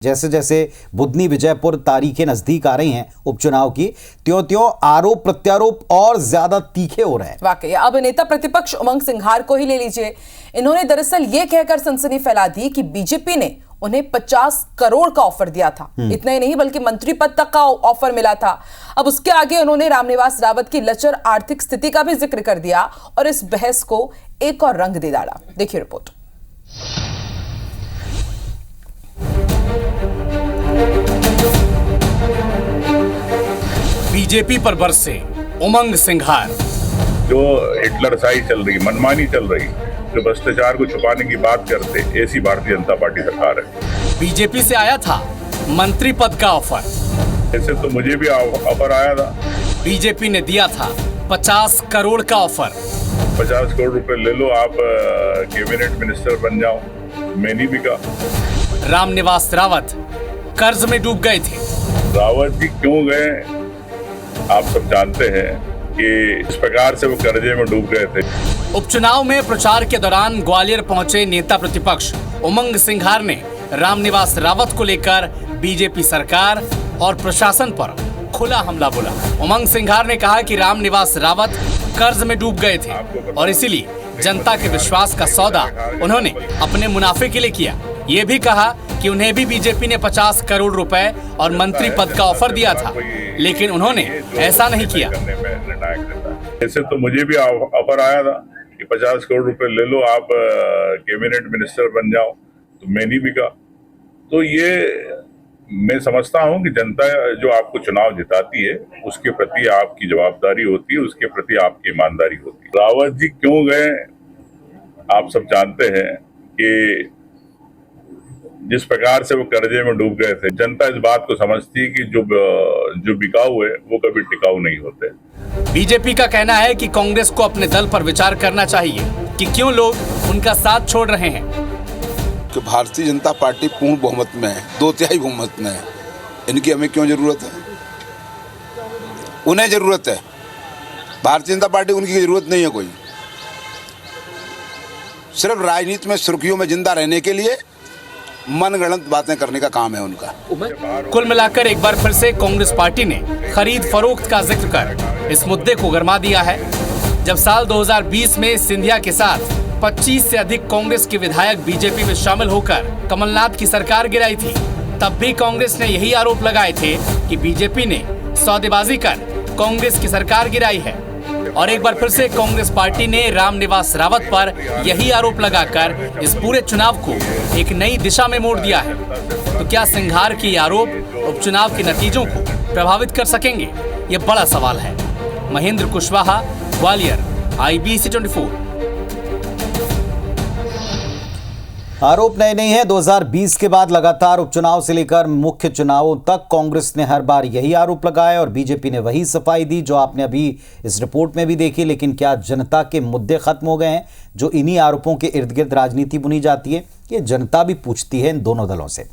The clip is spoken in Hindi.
जैसे जैसे बुधनी विजयपुर तारीखें नजदीक आ रही हैं उपचुनाव की, त्यों त्यों आरोप प्रत्यारोप और ज्यादा तीखे हो रहे हैं। वाकई अब नेता प्रतिपक्ष उमंग सिंघार को ही ले लीजिए। इन्होंने दरअसल यह कहकर सनसनी फैला दी कि बीजेपी ने उन्हें 50 करोड़ का ऑफर दिया था। इतना ही नहीं बल्कि मंत्री पद तक का ऑफर मिला था। अब उसके आगे उन्होंने रामनिवास रावत की लचर आर्थिक स्थिति का भी जिक्र कर दिया और इस बहस को एक और रंग दे डाला। देखिए रिपोर्ट। बीजेपी पर बरसे उमंग सिंघार। जो हिटलरशाही चल रही, मनमानी चल रही, जो भ्रष्टाचार को छुपाने की बात करते, ऐसी भारतीय जनता पार्टी सरकार है। बीजेपी से आया था मंत्री पद का ऑफर। ऐसे तो मुझे भी ऑफर आया था। बीजेपी ने दिया था 50 करोड़ का ऑफर। 50 करोड़ रुपए ले लो, आप कैबिनेट मिनिस्टर बन जाओ। मैं नहीं बिका। रामनिवास रावत कर्ज में डूब गए थे। रावत जी क्यों गए, आप सब जानते हैं कि इस प्रकार से वो कर्जे में डूब गए थे। उपचुनाव में प्रचार के दौरान ग्वालियर पहुंचे नेता प्रतिपक्ष उमंग सिंघार ने रामनिवास रावत को लेकर बीजेपी सरकार और प्रशासन पर खुला हमला बोला। उमंग सिंघार ने कहा कि रामनिवास रावत कर्ज में डूब गए थे और इसीलिए जनता के विश्वास का सौदा उन्होंने अपने मुनाफे के लिए किया। ये भी कहा कि उन्हें भी बीजेपी ने 50 करोड़ रुपए और मंत्री पद का ऑफर दिया था, लेकिन उन्होंने ऐसा नहीं किया। ऐसे तो मुझे भी ऑफर आया था कि 50 करोड़ रुपए ले लो, आप कैबिनेट मिनिस्टर बन जाओ। तो मैं नहीं बिका। तो ये मैं समझता हूं कि जनता जो आपको चुनाव जिताती है उसके प्रति आपकी जवाबदारी होती है, उसके प्रति आपकी ईमानदारी होती है। रावत जी क्यों गए, आप सब जानते हैं कि जिस प्रकार से वो कर्जे में डूब गए थे, जनता इस बात को समझती है कि जो बिकाऊ है वो कभी टिकाऊ नहीं होते। बीजेपी का कहना है कि कांग्रेस को अपने दल पर विचार करना चाहिए कि क्यों लोग उनका साथ छोड़ रहे हैं। कि भारतीय जनता पार्टी पूर्ण बहुमत में है, 2/3 बहुमत में है। इनकी हमें क्यों जरूरत है? उन्हें जरूरत है। भारतीय जनता पार्टी उनकी जरूरत नहीं है कोई। सिर्फ राजनीति में सुर्खियों में जिंदा रहने के लिए मनगढ़ंत बातें करने का काम है उनका। कुल मिलाकर एक बार फिर से कांग्रेस पार्टी ने खरीद फरोख्त का जिक्र कर इस मुद्दे को गरमा दिया है। जब साल 2020 में सिंधिया के साथ 25 से अधिक कांग्रेस के विधायक बीजेपी में शामिल होकर कमलनाथ की सरकार गिराई थी, तब भी कांग्रेस ने यही आरोप लगाए थे कि बीजेपी ने सौदेबाजी कर कांग्रेस की सरकार गिराई है। और एक बार फिर से कांग्रेस पार्टी ने रामनिवास रावत पर यही आरोप लगाकर इस पूरे चुनाव को एक नई दिशा में मोड़ दिया है। तो क्या सिंघार के आरोप उपचुनाव के नतीजों को प्रभावित कर सकेंगे? ये बड़ा सवाल है। महेंद्र कुशवाहा, ग्वालियर, IBC 24। आरोप नए नहीं है। 2020 के बाद लगातार उपचुनाव से लेकर मुख्य चुनावों तक कांग्रेस ने हर बार यही आरोप लगाया और बीजेपी ने वही सफाई दी जो आपने अभी इस रिपोर्ट में भी देखी। लेकिन क्या जनता के मुद्दे खत्म हो गए हैं जो इन्हीं आरोपों के इर्द गिर्द राजनीति बुनी जाती है? ये जनता भी पूछती है इन दोनों दलों से।